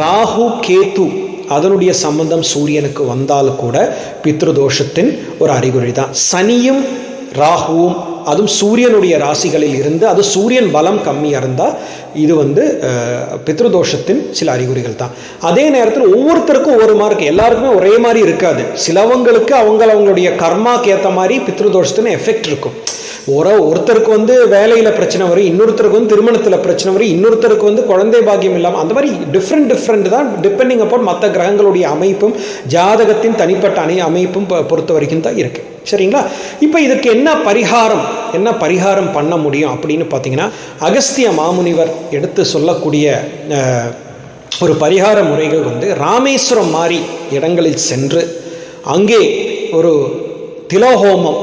ராகு கேது அதனுடைய சம்பந்தம் சூரியனுக்கு வந்தாலும் கூட பித்ருதோஷத்தின் ஒரு அறிகுறி தான். சனியும் ராகுவும் அதுவும் சூரியனுடைய ராசிகளில் இருந்து அது சூரியன் பலம் கம்மியாக இருந்தால் இது பித்ருதோஷத்தின் சில அறிகுறிகள் தான். அதே நேரத்தில் ஒவ்வொருத்தருக்கும் ஒவ்வொரு மாதிரி, எல்லாருக்குமே ஒரே மாதிரி இருக்காது. சிலவங்களுக்கு அவங்களுடைய கர்மாக்கு ஏற்ற மாதிரி பித்ருதோஷத்தின் எஃபெக்ட் இருக்கும். ஒருத்தருக்கு வேலையில் பிரச்சனை வரும், இன்னொருத்தருக்கு திருமணத்தில் பிரச்சனை வரும், இன்னொருத்தருக்கு குழந்தை பாக்கியம் இல்லாமல், அந்த மாதிரி டிஃப்ரெண்ட் தான் டிபெண்டிங் அப்போ மற்ற கிரகங்களுடைய அமைப்பும் ஜாதகத்தின் தனிப்பட்ட அமைப்பும் பொறுத்த வரைக்கும் தான் இருக்குது. சரிங்களா? இப்போ இதுக்கு என்ன பரிகாரம் பண்ண முடியும் அப்படின்னு பார்த்தீங்கன்னா, அகஸ்திய மாமுனிவர் எடுத்து சொல்லக்கூடிய ஒரு பரிகார முறைகள் ராமேஸ்வரம் மாதிரி இடங்களில் சென்று அங்கே ஒரு திலோஹோமம்